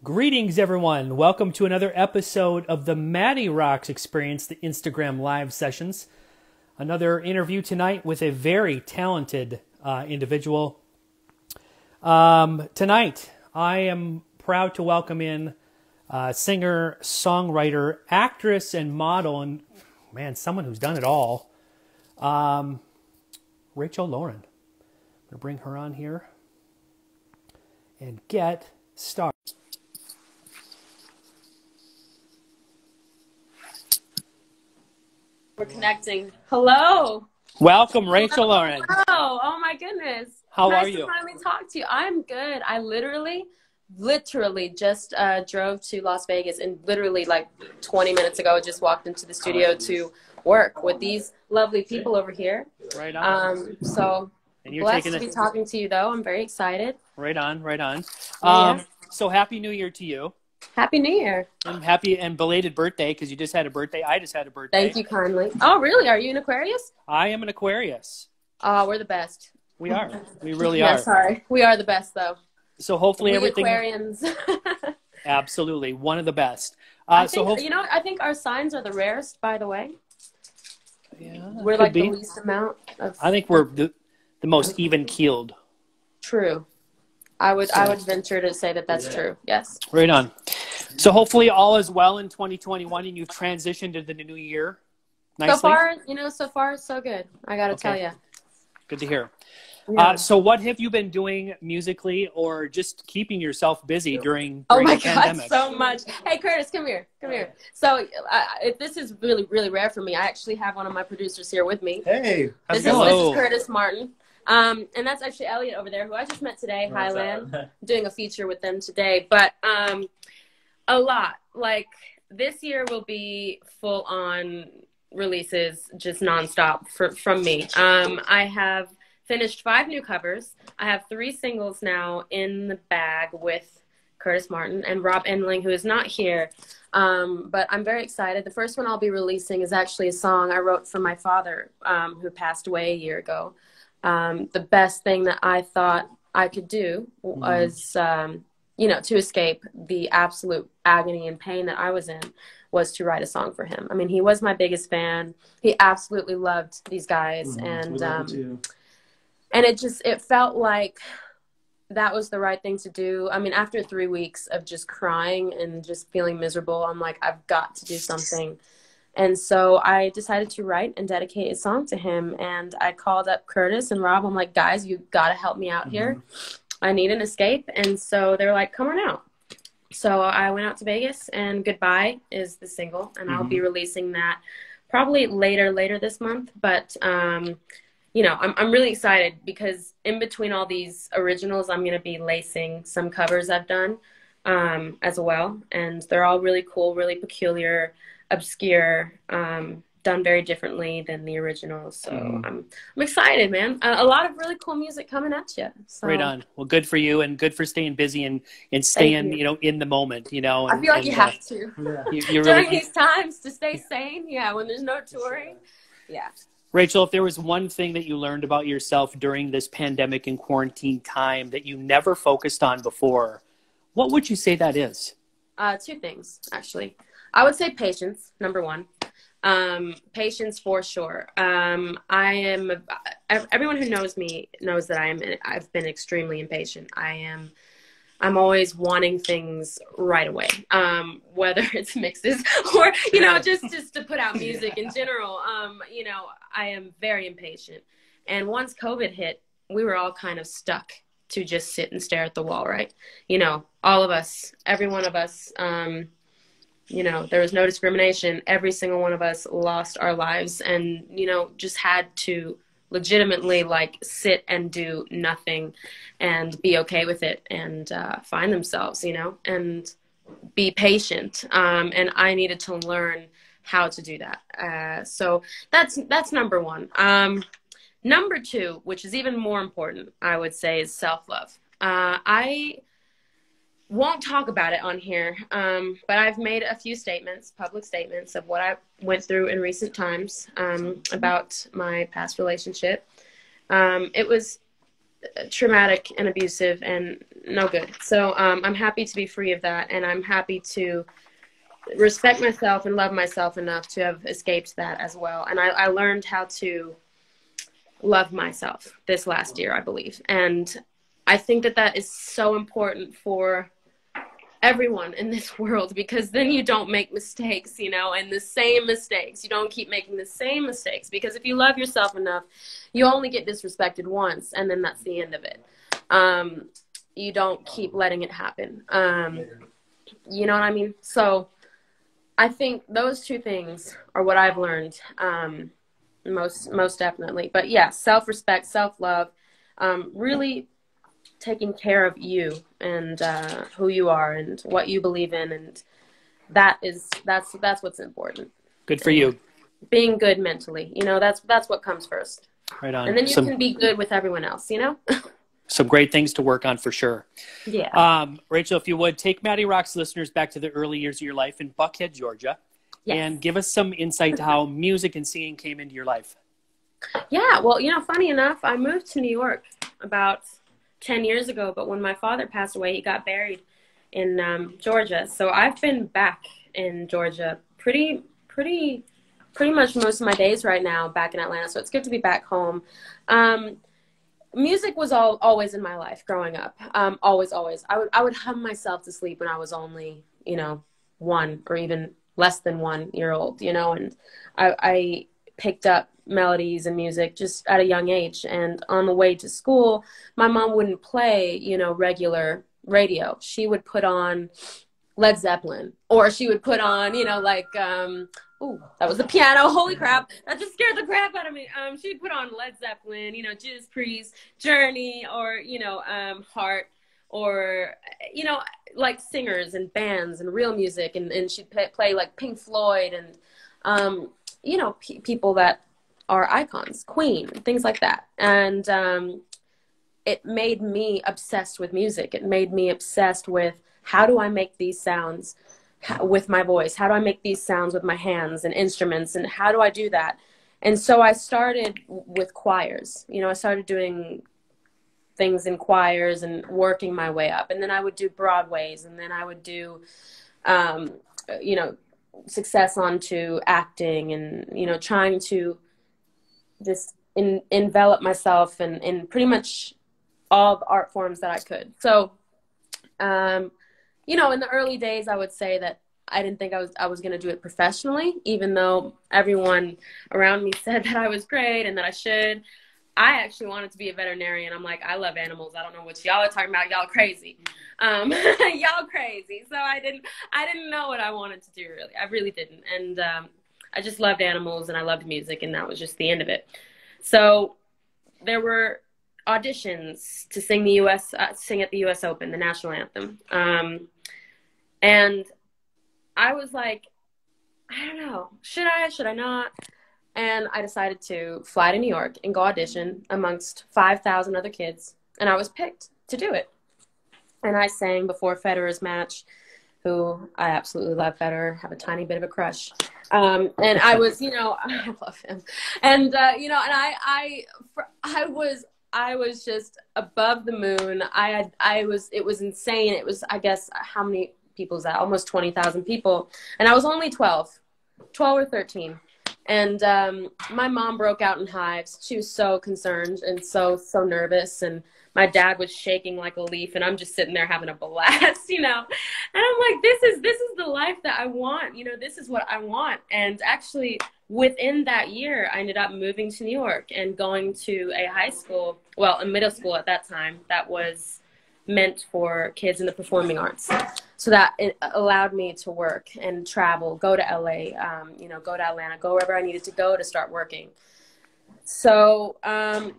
Greetings, everyone. Welcome to another episode of the MattyRocks Experience, the Instagram live sessions. Another interview tonight with a very talented individual. Tonight, I am proud to welcome in singer, songwriter, actress, and model, and man, someone who's done it all, Rachel Lorin. I'm going to bring her on here and get started. We're connecting. Hello. Welcome, Rachel Lorin. Oh my goodness. How nice are you? To finally talk to you. I'm good. I literally just drove to Las Vegas and literally like 20 minutes ago just walked into the studio to work with these lovely people over here. Right on. So and you're blessed to be talking to you, though. I'm very excited. Right on, right on. Yeah. So happy New Year to you. Happy New Year. And happy and belated birthday, because you just had a birthday. I just had a birthday. Thank you kindly. Oh, really? Are you an Aquarius? I am an Aquarius. Oh, we're the best. We are. We really yeah, are. Sorry. We are the best, though. So hopefully we everything. Aquarians. Absolutely. One of the best. I think our signs are the rarest, by the way. Yeah. We're like the least amount of. I think we're the most even keeled. True. I would venture to say that that's true. Yes. Right on. So hopefully all is well in 2021 and you've transitioned into the new year nicely. So far, so good. I got to tell you. Good to hear. Yeah. So what have you been doing musically or just keeping yourself busy during oh my the pandemic? God, so much. Hey, Curtis, come here. So this is really, really rare for me. I actually have one of my producers here with me. Hey. This is Curtis Martin. And that's actually Elliot over there, who I just met today, Highland, doing a feature with them today. But a lot. Like, this year will be full-on releases, just nonstop from me. I have finished 5 new covers. I have 3 singles now in the bag with Curtis Martin and Rob Endling, who is not here. But I'm very excited. The first one I'll be releasing is actually a song I wrote for my father, who passed away a year ago. The best thing that I thought I could do was, to escape the absolute agony and pain that I was in, was to write a song for him. I mean, he was my biggest fan. He absolutely loved these guys. And it felt like that was the right thing to do. I mean, after 3 weeks of just crying and just feeling miserable, I'm like, I've got to do something. And so I decided to write and dedicate a song to him. And I called up Curtis and Rob. I'm like, guys, you got to help me out here. I need an escape. And so they're like, come on out. So I went out to Vegas, and Goodbye is the single. And I'll be releasing that probably later this month. But, I'm really excited because in between all these originals, I'm going to be lacing some covers I've done as well. And they're all really cool, really peculiar, obscure, done very differently than the original. So I'm excited, man. A lot of really cool music coming at you. So. Right on. Well, good for you, and good for staying busy and staying, in the moment, And, I feel like you have to. You During these times to stay sane. Yeah, when there's no touring. Yeah. Rachel, if there was one thing that you learned about yourself during this pandemic and quarantine time that you never focused on before, what would you say that is? 2 things, actually. I would say patience, number 1. Patience for sure. Everyone who knows me knows that I've been extremely impatient. I'm always wanting things right away. Whether it's mixes or, just to put out music in general. I am very impatient. And once COVID hit, we were all kind of stuck to just sit and stare at the wall, right? All of us, every one of us, there was no discrimination. Every single one of us lost our lives and, just had to legitimately sit and do nothing and be okay with it and find themselves, and be patient. And I needed to learn how to do that. So that's number 1. Number 2, which is even more important, I would say, is self-love. I won't talk about it on here, but I've made a few public statements of what I went through in recent times about my past relationship. It was traumatic and abusive and no good. So I'm happy to be free of that, and I'm happy to respect myself and love myself enough to have escaped that as well. And I learned how to love myself this last year, I believe. And I think that that is so important for everyone in this world, because then you don't make mistakes, you know, and the same mistakes. You don't keep making the same mistakes, because if you love yourself enough, you only get disrespected once, and then that's the end of it. You don't keep letting it happen. You know what I mean? So I think those two things are what I've learned, most definitely. But yeah, self-respect, self-love, really taking care of you and who you are and what you believe in, and that's what's important. Good for you. Being good mentally, you know, that's what comes first. Right on. And then you can be good with everyone else, you know. Some great things to work on for sure. Yeah. Rachel, if you would, take MattyRocks listeners back to the early years of your life in Buckhead, Georgia, Yes. and give us some insight to how music and singing came into your life. Yeah, well, you know, funny enough, I moved to New York about 10 years ago, but when my father passed away, he got buried in Georgia. So I've been back in Georgia pretty much most of my days right now, back in Atlanta. So it's good to be back home. Music was always in my life growing up. Always. I would hum myself to sleep when I was only, you know, 1 or even less than 1 year old, you know, and I picked up melodies and music just at a young age. And on the way to school, my mom wouldn't play, you know, regular radio. She would put on Led Zeppelin, or she would put on, you know, like, ooh, that was the piano. Holy crap. That just scared the crap out of me. She'd put on Led Zeppelin, you know, Judas Priest, Journey, or, you know, Heart, or, you know, like singers and bands and real music. And she'd play like Pink Floyd and, you know, people that are icons, Queen, things like that. And it made me obsessed with music. It made me obsessed with, how do I make these sounds with my voice? How do I make these sounds with my hands and instruments? And how do I do that? And so I started with choirs. You know, I started doing things in choirs and working my way up. And then I would do Broadways, and then I would do, you know, success onto acting, and, you know, trying to just envelop myself in pretty much all the art forms that I could. So, you know, in the early days, I would say that I didn't think I was going to do it professionally, even though everyone around me said that I was great and that I should. I actually wanted to be a veterinarian. I'm like, I love animals. I don't know what y'all are talking about. Y'all crazy. Y'all crazy. So I didn't know what I wanted to do, really. I really didn't. And I just loved animals, and I loved music, and that was just the end of it. So there were auditions to sing sing at the U.S. Open, the national anthem. And I was like, I don't know, should I not? And I decided to fly to New York and go audition amongst 5,000 other kids. And I was picked to do it. And I sang before Federer's match, who I absolutely love. Federer, have a tiny bit of a crush. And I was, you know, I love him. And, you know, and I was just above the moon. It was insane. It was, I guess, how many people is that? Almost 20,000 people. And I was only 12 or 13. And my mom broke out in hives. She was so concerned and so nervous. And my dad was shaking like a leaf, and I'm just sitting there having a blast, you know. And I'm like, this is the life that I want. You know, this is what I want. And actually, within that year, I ended up moving to New York and going to a high school, well, a middle school at that time, that was meant for kids in the performing arts. So that it allowed me to work and travel, go to LA, you know, go to Atlanta, go wherever I needed to go to start working. So,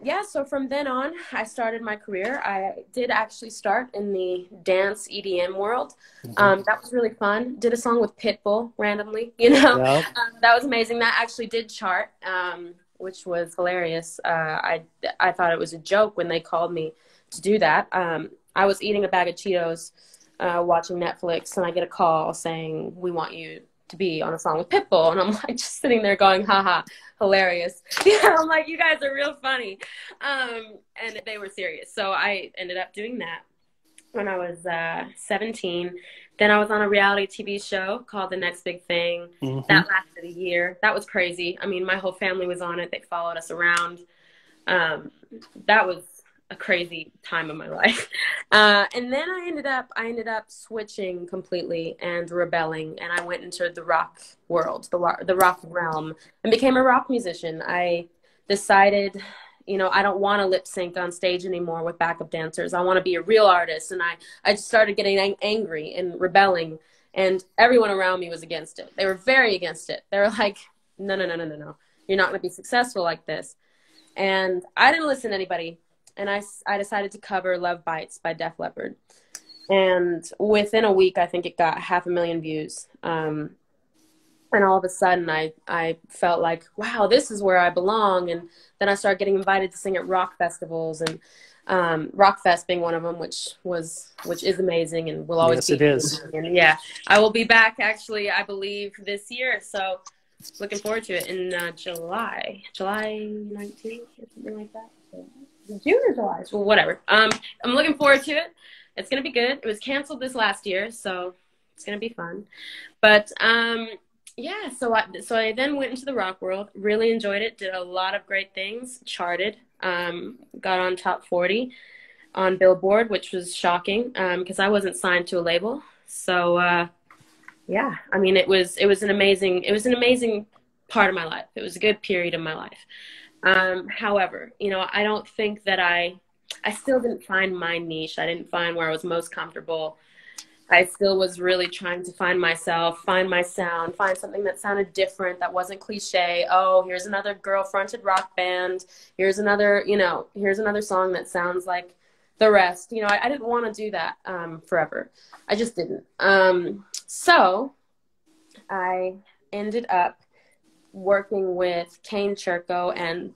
yeah, so from then on, I started my career. I did actually start in the dance EDM world. That was really fun. Did a song with Pitbull randomly, you know. Yep. That was amazing. That actually did chart, which was hilarious. I thought it was a joke when they called me to do that. I was eating a bag of Cheetos, watching Netflix, and I get a call saying, we want you to be on a song with Pitbull. And I'm like just sitting there going, haha, hilarious. Yeah, I'm like, you guys are real funny. And they were serious. So I ended up doing that when I was 17. Then I was on a reality TV show called The Next Big Thing. That lasted a year. That was crazy. I mean, my whole family was on it. They followed us around. That was a crazy time of my life. And then I ended up switching completely and rebelling. And I went into the rock world, the rock realm, and became a rock musician. I decided, you know, I don't want to lip sync on stage anymore with backup dancers. I want to be a real artist. And I just started getting angry and rebelling, and everyone around me was against it. They were very against it. They were like, no. You're not going to be successful like this. And I didn't listen to anybody. And I decided to cover Love Bites by Def Leppard. And within a week, I think it got 500,000 views. And all of a sudden, I felt like, wow, this is where I belong. And then I started getting invited to sing at rock festivals, and Rockfest being one of them, which is amazing and will always be. Yes, it is. And yeah, I will be back actually, I believe, this year. So looking forward to it in July 19th or something like that. So, June or July? Well, whatever. I'm looking forward to it. It's gonna be good. It was canceled this last year, so it's gonna be fun. But yeah, so I then went into the rock world, really enjoyed it, did a lot of great things, charted, got on top 40 on Billboard, which was shocking because I wasn't signed to a label. So yeah, I mean, it was an amazing part of my life. It was a good period of my life. However, you know, I don't think that I still didn't find my niche. I didn't find where I was most comfortable. I still was really trying to find myself, find my sound, find something that sounded different, that wasn't cliche. Oh, here's another girl-fronted rock band. Here's another song that sounds like the rest. You know, I didn't want to do that forever. I just didn't. So I ended up working with Kane Churko and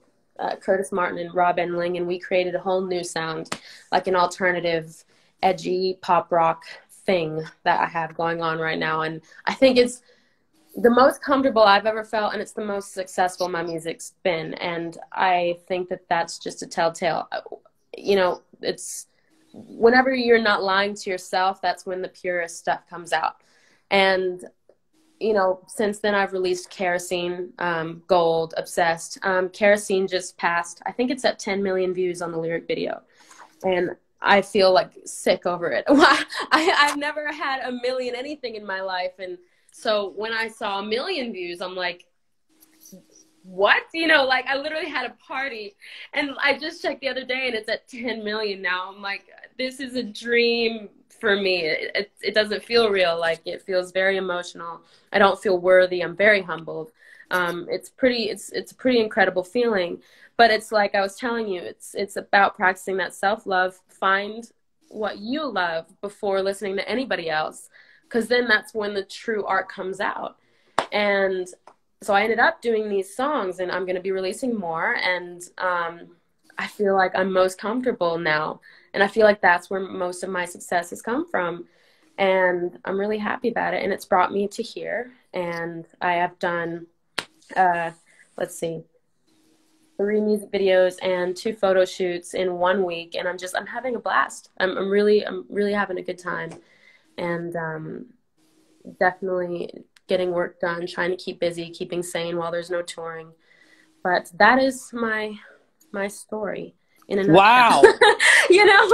Curtis Martin and Rob Enling, and we created a whole new sound, like an alternative, edgy pop rock thing that I have going on right now. And I think it's the most comfortable I've ever felt, and it's the most successful my music's been. And I think that that's just a telltale. You know, it's whenever you're not lying to yourself, that's when the purest stuff comes out. And you know, since then I've released Kerosene, Gold, Obsessed. Kerosene just passed. I think it's at 10 million views on the lyric video. And I feel like sick over it. I've never had a million anything in my life. And so when I saw 1 million views, I'm like, what? You know, like I literally had a party, and I just checked the other day and it's at 10 million now. I'm like, this is a dream for me. It doesn't feel real. Like it feels very emotional. I don't feel worthy. I'm very humbled. It's a pretty incredible feeling. But it's like I was telling you, it's about practicing that self-love. Find what you love before listening to anybody else, because then that's when the true art comes out. And so I ended up doing these songs, and I'm going to be releasing more. And I feel like I'm most comfortable now. And I feel like that's where most of my success has come from. And I'm really happy about it. And it's brought me to here. And I have done, 3 music videos and 2 photo shoots in 1 week. And I'm having a blast. I'm really having a good time. And definitely getting work done, trying to keep busy, keeping sane while there's no touring. But that is my story in a nutshell. Wow. you know,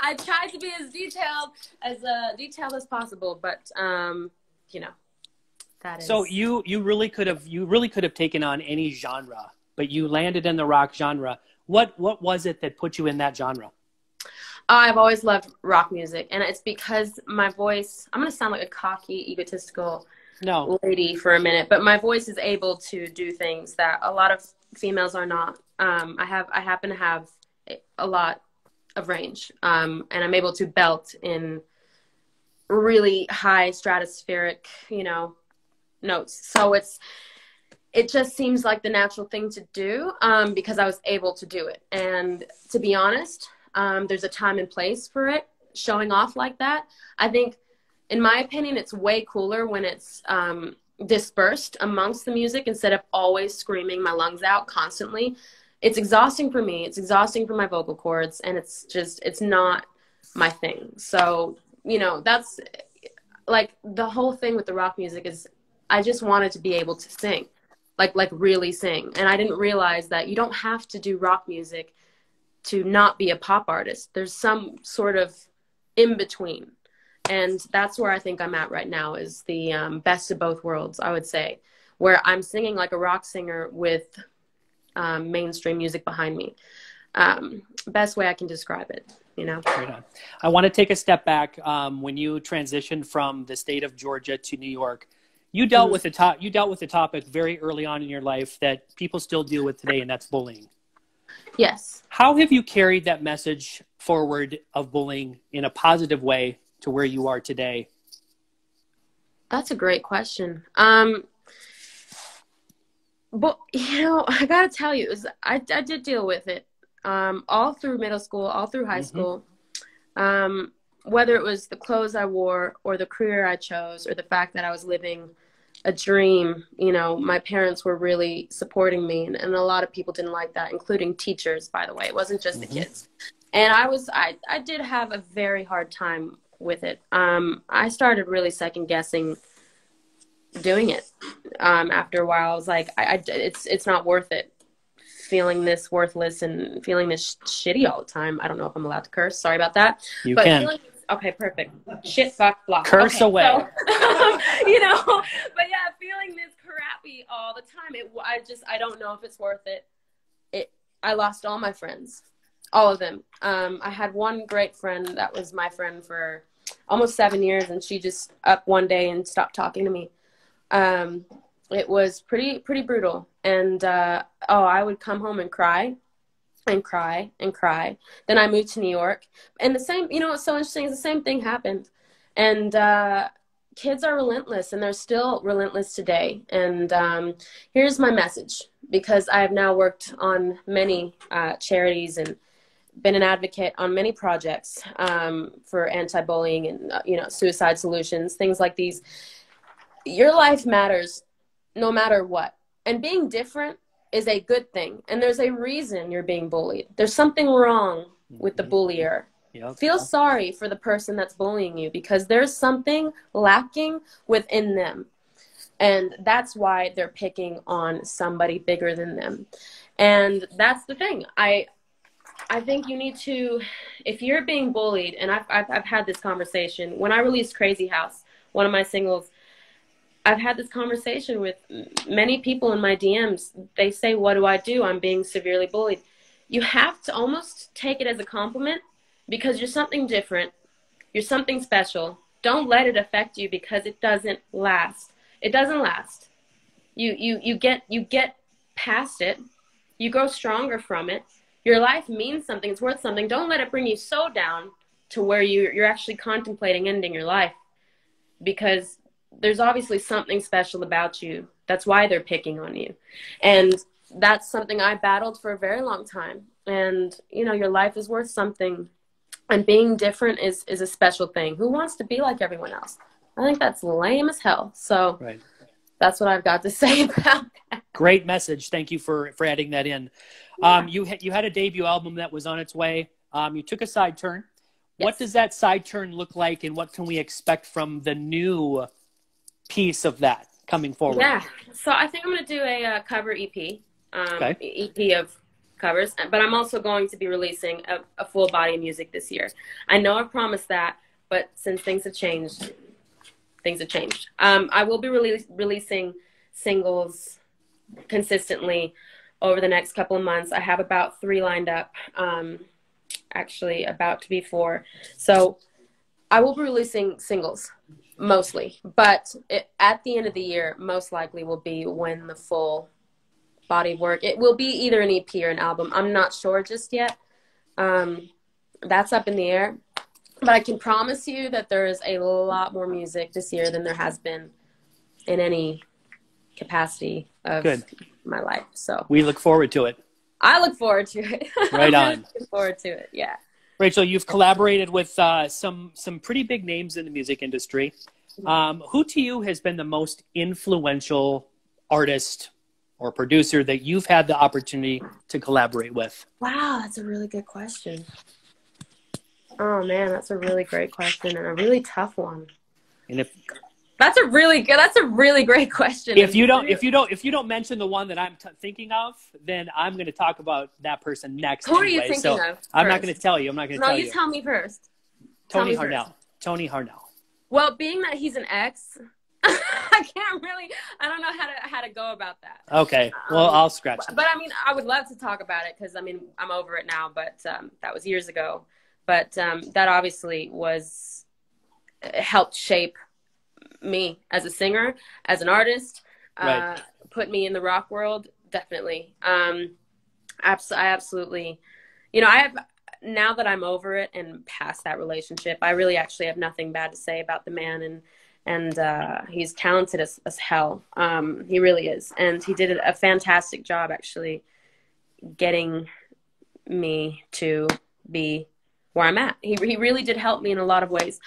I tried to be as detailed as possible, but you know, that is. So you really could have taken on any genre, but you landed in the rock genre. What was it that put you in that genre? I've always loved rock music, and it's because my voice, I'm going to sound like a cocky, egotistical lady for a minute, but my voice is able to do things that a lot of females are not. I happen to have a lot of range, and I'm able to belt in really high stratospheric, notes. So it just seems like the natural thing to do, because I was able to do it. And to be honest, there's a time and place for it, showing off like that. I think in my opinion, it's way cooler when it's dispersed amongst the music instead of always screaming my lungs out constantly. It's exhausting for me. It's exhausting for my vocal cords, and it's not my thing. So, you know, that's like the whole thing with the rock music is I just wanted to be able to sing, like really sing. And I didn't realize that you don't have to do rock music to not be a pop artist. There's some sort of in between. And that's where I think I'm at right now, is the best of both worlds, I would say, where I'm singing like a rock singer with mainstream music behind me. Best way I can describe it, you know. Right on. I want to take a step back. When you transitioned from the state of Georgia to New York, you dealt with a topic very early on in your life that people still deal with today, and that's bullying. Yes. How have you carried that message forward of bullying in a positive way to where you are today? That's a great question. But, you know, I got to tell you, I did deal with it all through middle school, all through high school. Whether it was the clothes I wore or the career I chose or the fact that I was living a dream, you know, my parents were really supporting me. And a lot of people didn't like that, including teachers, by the way. It wasn't just the kids. And I did have a very hard time with it. I started really second guessing doing it. After a while, I was like, it's not worth it. Feeling this worthless and feeling this shitty all the time. I don't know if I'm allowed to curse. Sorry about that. You can. Okay, perfect. Shit, fuck, blah. Curse away. So, you know, but yeah, feeling this crappy all the time. I don't know if it's worth it. I lost all my friends, all of them. I had one great friend that was my friend for almost 7 years, and she just up one day and stopped talking to me. It was pretty brutal. And, I would come home and cry and cry and cry. Then I moved to New York, and the same, you know, what's so interesting is the same thing happened. And, kids are relentless, and they're still relentless today. And, here's my message, because I have now worked on many, charities and been an advocate on many projects, for anti-bullying and, you know, suicide solutions, things like these. Your life matters no matter what. And being different is a good thing. And there's a reason you're being bullied. There's something wrong with the bullier. Yep. Feel sorry for the person that's bullying you, because there's something lacking within them. And that's why they're picking on somebody bigger than them. And that's the thing. I think you need to, if you're being bullied, and I've had this conversation. When I released Crazy House, one of my singles, I've had this conversation with many people in my DMs. They say, what do I do? I'm being severely bullied. You have to almost take it as a compliment, because you're something different. You're something special. Don't let it affect you, because it doesn't last. It doesn't last. You get past it. You grow stronger from it. Your life means something. It's worth something. Don't let it bring you so down to where you're actually contemplating ending your life, because there's obviously something special about you. That's why they're picking on you. And that's something I battled for a very long time. And, you know, your life is worth something. And being different is a special thing. Who wants to be like everyone else? I think that's lame as hell. So right. That's what I've got to say about that. Great message. Thank you for adding that in. Yeah. You had a debut album that was on its way. You took a side turn. Yes. What does that side turn look like, and what can we expect from the new piece of that coming forward? Yeah, so I think I'm going to do a cover EP, Okay. EP of covers, but I'm also going to be releasing a full body of music this year. I know I promised that, but since things have changed. I will be releasing singles consistently over the next couple of months. I have about 3 lined up, actually about to be 4. So I will be releasing singles mostly, but at the end of the year, most likely will be when the full body of work. It will be either an EP or an album. I'm not sure just yet. That's up in the air. But I can promise you that there is a lot more music this year than there has been in any capacity of my life. So we look forward to it. I look forward to it. Right on. Looking forward to it. Yeah. Rachel, you've collaborated with some pretty big names in the music industry. Who to you has been the most influential artist or producer that you've had the opportunity to collaborate with? Wow, that's a really good question. Oh man, that's a really great question and a really tough one. And that's a really great question. If you don't mention the one that I'm thinking of, then I'm going to talk about that person next. Who are you thinking of? First? I'm not going to tell you. I'm not going to tell you. No, you tell me first. Tony Harnell. Tony Harnell. Well, being that he's an ex, I don't know how to go about that. Okay. Well, I'll scratch that. But I mean, I would love to talk about it because I mean, I'm over it now, but that was years ago. But that obviously helped shape me as a singer, as an artist, right. Put me in the rock world. Definitely. I absolutely, now that I'm over it and past that relationship, I really actually have nothing bad to say about the man, and he's talented as hell. He really is. And he did a fantastic job actually getting me to be where I'm at. He really did help me in a lot of ways.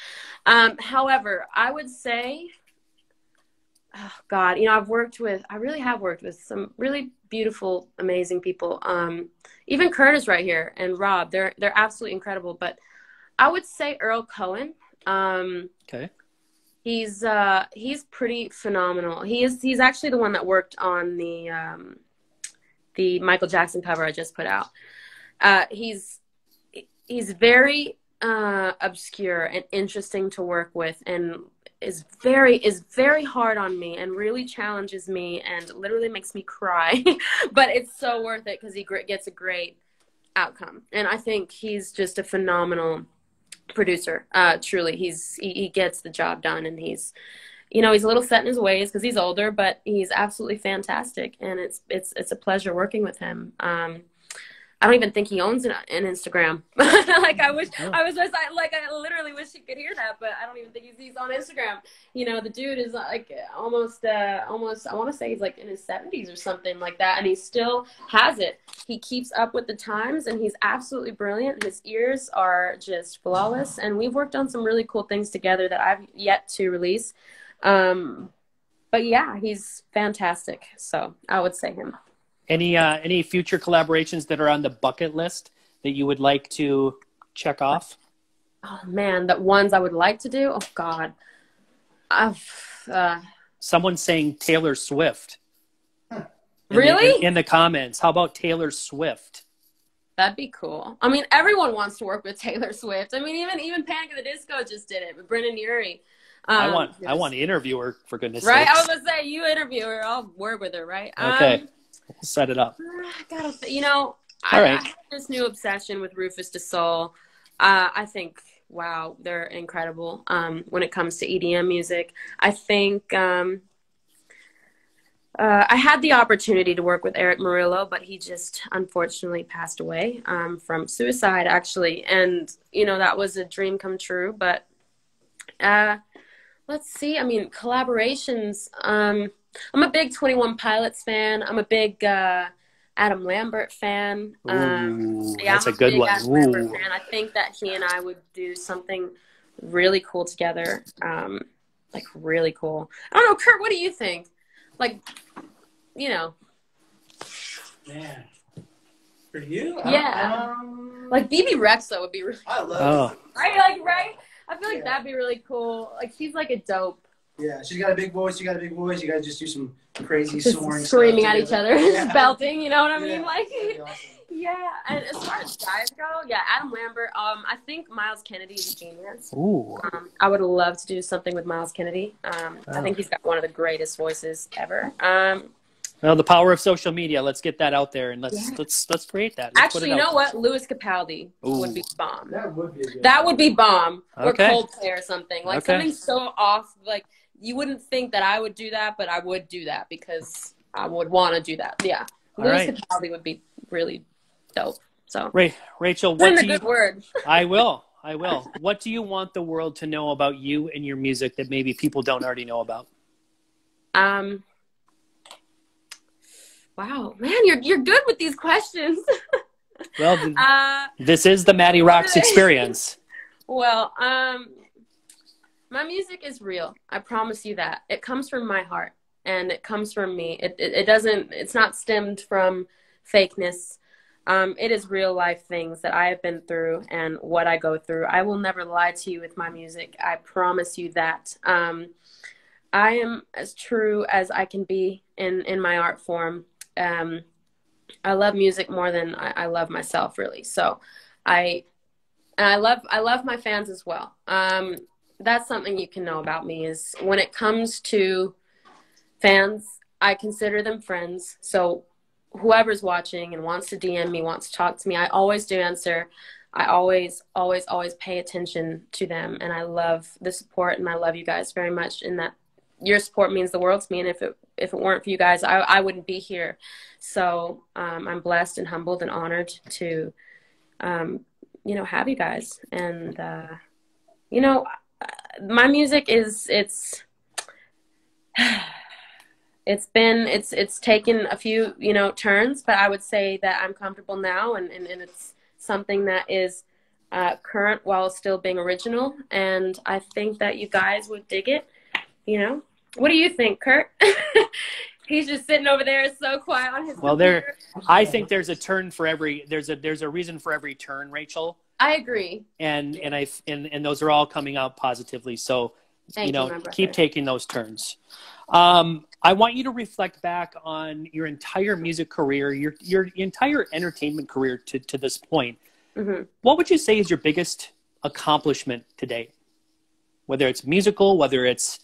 However, I would say, oh God, I really have worked with some really beautiful, amazing people. Even Curtis right here and Rob, they're absolutely incredible. But I would say Earl Cohen. Okay. He's pretty phenomenal. He's actually the one that worked on the Michael Jackson cover I just put out. He's very obscure and interesting to work with, and is very hard on me and really challenges me and literally makes me cry. But it's so worth it because he gets a great outcome. And I think he's just a phenomenal producer. Truly, he gets the job done, and he's a little set in his ways because he's older, but he's absolutely fantastic, and it's a pleasure working with him. I don't even think he owns an Instagram. Like I literally wish you could hear that, but I don't even think he's on Instagram. The dude is like almost, I want to say he's like in his 70s or something like that. And he still has it. He keeps up with the times, and he's absolutely brilliant. His ears are just flawless. And we've worked on some really cool things together that I've yet to release. But yeah, he's fantastic. So I would say him. Any future collaborations that are on the bucket list that you would like to check off? Oh man, the ones I would like to do. Oh God, someone's saying Taylor Swift. Really? In the comments, how about Taylor Swift? That'd be cool. I mean, everyone wants to work with Taylor Swift. I mean, even Panic at the Disco just did it with Brendan Urie. I want to interview her, for goodness sakes. Right? Sakes. I was going to say, you interview her. I'll work with her, right? Okay. We'll set it up. I have this new obsession with Rufus Du Sol. I think, wow, they're incredible when it comes to EDM music. I think I had the opportunity to work with Eric Murillo, but he just unfortunately passed away from suicide, actually. And, that was a dream come true. But let's see. I mean, collaborations. I'm a big 21 Pilots fan. I'm a big Adam Lambert fan. That's a good one. Adam Lambert fan. I think that he and I would do something really cool together. Like really cool. I don't know, Kurt, what do you think? Like, Man, for you? Yeah. Like BB Rexa would be really cool. I love it. Right? I feel like that'd be really cool. Like, she's like a dope. Yeah, she's got a big voice. You got a big voice. You guys just do some crazy just soaring screaming stuff at each other, just belting. You know what I mean? Yeah, like, awesome. Yeah. And as far as guys go, yeah, Adam Lambert. I think Miles Kennedy is a genius. Ooh. I would love to do something with Miles Kennedy. I think he's got one of the greatest voices ever. Well, the power of social media. Let's get that out there and let's create that. Actually, you know what? Louis Capaldi would be bomb. That would be good. That would be bomb. Or Okay. Coldplay or something. Like something so off. Like you wouldn't think that I would do that, but I would do that because I would want to do that. Yeah, Louis Capaldi would be really dope. So Rachel, put in a good word. I will. What do you want the world to know about you and your music that maybe people don't already know about? Wow, man, you're good with these questions. Well, this is the MattyRocks experience. Well, my music is real. I promise you that. It comes from my heart, and it comes from me. It's not stemmed from fakeness. It is real life things that I have been through and what I go through. I will never lie to you with my music. I promise you that. I am as true as I can be in my art form. I love music more than I love myself, really. So I love my fans as well. That's something you can know about me is when it comes to fans, I consider them friends. So whoever's watching and wants to DM me, wants to talk to me, I always do answer. I always pay attention to them. And I love the support, and I love you guys very much, in that your support means the world to me. And if it weren't for you guys, I wouldn't be here. So I'm blessed and humbled and honored to, have you guys. And, my music it's taken a few, turns, but I would say that I'm comfortable now, and it's something that is current while still being original. And I think that you guys would dig it, What do you think, Kurt? He's just sitting over there so quiet on his computer. I think there's a turn for there's a reason for every turn, Rachel. I agree. And those are all coming out positively. So, Thank you, keep taking those turns. I want you to reflect back on your entire music career, your entire entertainment career to this point. Mm-hmm. What would you say is your biggest accomplishment to date? Whether it's musical, whether it's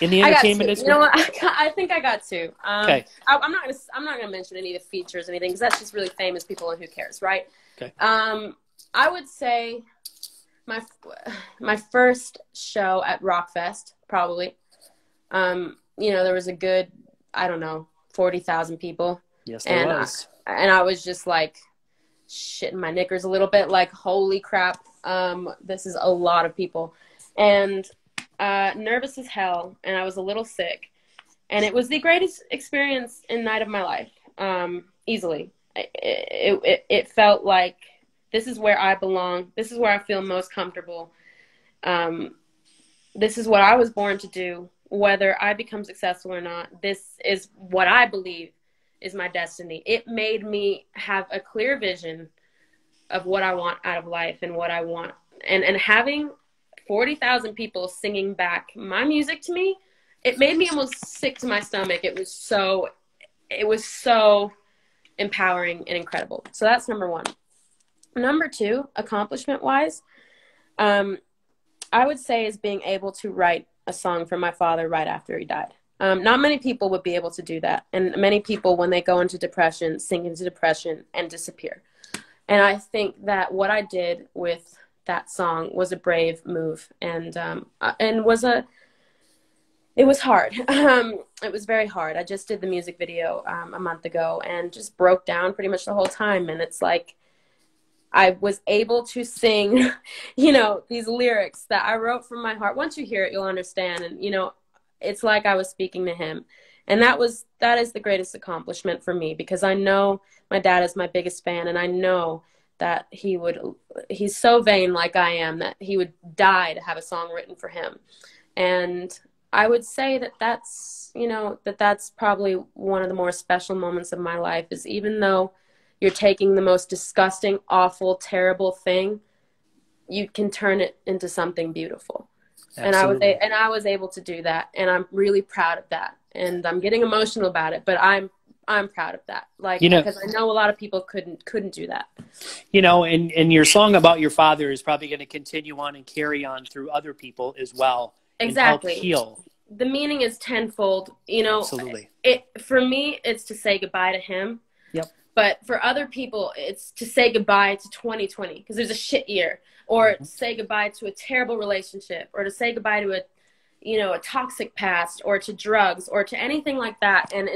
in the entertainment industry. You know what? I think I got two. Okay. I'm not gonna mention any of the features or anything, because that's just really famous people, and who cares, right? Okay. I would say my first show at Rockfest, probably. There was a good, 40,000 people. Yes, there was. And I was just like shitting my knickers a little bit, like, holy crap, this is a lot of people. And nervous as hell, and I was a little sick, and it was the greatest experience in night of my life, easily. It felt like this is where I belong. This is where I feel most comfortable. This is what I was born to do, whether I become successful or not. This is what I believe is my destiny. It made me have a clear vision of what I want out of life and what I want. And having 40,000 people singing back my music to me, it made me almost sick to my stomach. It was so empowering and incredible. So that's number one. Number two, accomplishment-wise, I would say is being able to write a song for my father right after he died. Not many people would be able to do that. And many people, when they go into depression, sink into depression and disappear. And I think that what I did with that song was a brave move, and it was hard. It was very hard. I just did the music video a month ago, and just broke down pretty much the whole time. And it's like I was able to sing, these lyrics that I wrote from my heart. Once you hear it, you'll understand. And it's like I was speaking to him, and that is the greatest accomplishment for me, because I know my dad is my biggest fan, and I know that he's so vain, like I am, that he would die to have a song written for him. And I would say that's probably one of the more special moments of my life, is even though you're taking the most disgusting, awful, terrible thing, you can turn it into something beautiful. Absolutely. And I was able to do that, and I'm really proud of that. And I'm getting emotional about it, but I'm proud of that. Because I know a lot of people couldn't do that. And your song about your father is probably going to continue on and carry on through other people as well. Exactly. And help heal. The meaning is tenfold. Absolutely. For me, it's to say goodbye to him. Yep. But for other people, it's to say goodbye to 2020, because there's a shit year, or to say goodbye to a terrible relationship, or to say goodbye to a toxic past, or to drugs, or to anything like that. And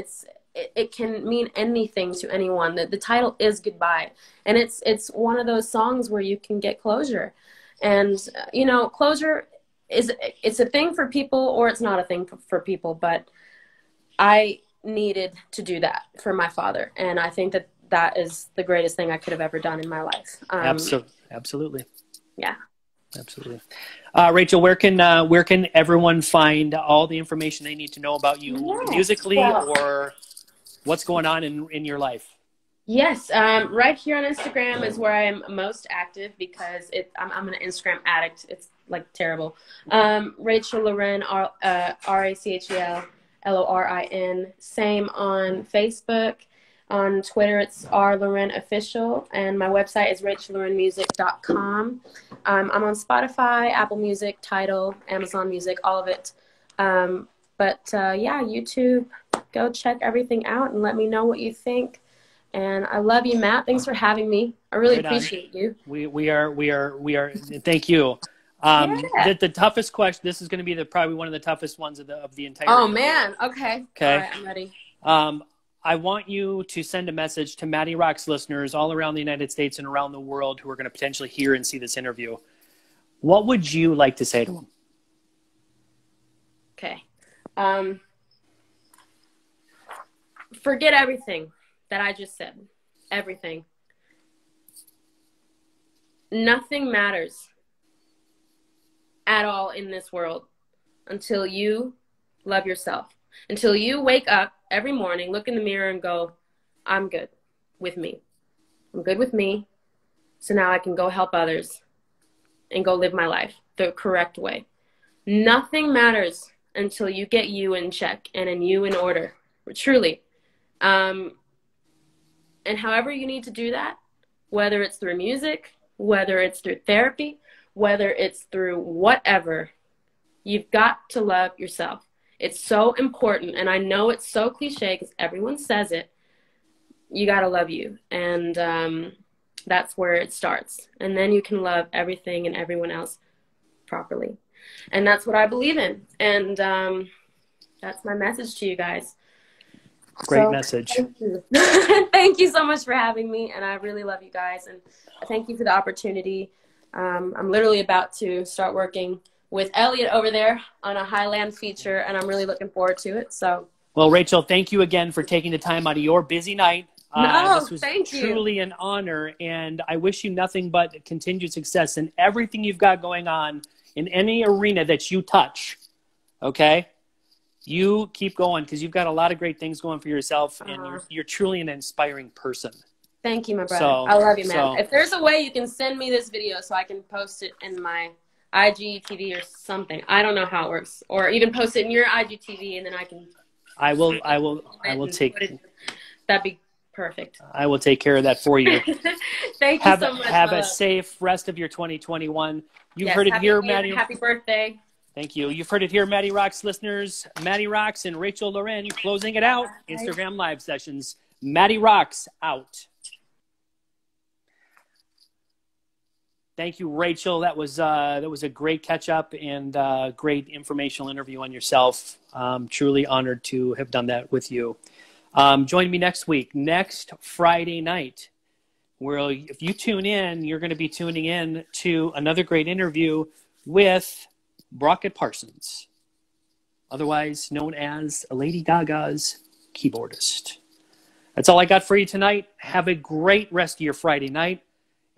it can mean anything to anyone. The title is Goodbye, and it's one of those songs where you can get closure. And closure it's a thing for people, or it's not a thing for people. But I needed to do that for my father, and I think that that is the greatest thing I could have ever done in my life. Absolutely. Yeah. Absolutely. Rachel, where can everyone find all the information they need to know about you musically or what's going on in your life? Yes. Right here on Instagram is where I am most active because I'm an Instagram addict. It's like terrible. Rachel Lorin, Rachel Lorin. Same on Facebook. On Twitter, it's rlorin official, and my website is rachellorinmusic.com. I'm on Spotify, Apple Music, Tidal, Amazon Music, all of it. Yeah, YouTube, go check everything out and let me know what you think. And I love you, Matt. Thanks for having me. I really appreciate you. We are. Thank you. The toughest question. This is going to be probably one of the toughest ones of the entire. Oh man. Okay. All right, I'm ready. I want you to send a message to MattyRocks listeners all around the United States and around the world who are going to potentially hear and see this interview. What would you like to say to them? Okay. Forget everything that I just said. Everything. Nothing matters at all in this world until you love yourself. Until you wake up every morning, look in the mirror and go, I'm good with me. I'm good with me. So now I can go help others and go live my life the correct way. Nothing matters until you get you in check and you in order, truly. And however you need to do that, whether it's through music, whether it's through therapy, whether it's through whatever, you've got to love yourself. It's so important, and I know it's so cliche because everyone says it. You got to love you, and that's where it starts. And then you can love everything and everyone else properly. And that's what I believe in, and that's my message to you guys. Great message. Thank you. Thank you so much for having me, and I really love you guys, and thank you for the opportunity. I'm literally about to start working with Elliot over there on a Highland feature, and I'm really looking forward to it. So, well, Rachel, thank you again for taking the time out of your busy night. This was thank you. Truly an honor, and I wish you nothing but continued success in everything you've got going on in any arena that you touch. Okay? You keep going because you've got a lot of great things going for yourself, and you're truly an inspiring person. Thank you, my brother. I love you, man. If there's a way you can send me this video so I can post it in my IGTV or something. I don't know how it works. Or even post it in your IGTV and then I can... I will take... That'd be perfect. I will take care of that for you. Thank you so much. Have a safe rest of your 2021. You've heard it here, Matty. Happy birthday. Thank you. You've heard it here, MattyRocks listeners. MattyRocks and Rachel Lorin closing it out. Instagram live sessions. MattyRocks out. Thank you, Rachel. That was a great catch up and great informational interview on yourself. Truly honored to have done that with you. Join me next week, next Friday night, where if you tune in, you're going to be tuning in to another great interview with Brockett Parsons, otherwise known as Lady Gaga's keyboardist. That's all I got for you tonight. Have a great rest of your Friday night.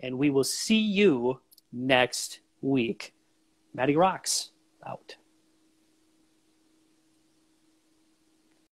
And we will see you next week. MattyRocks out.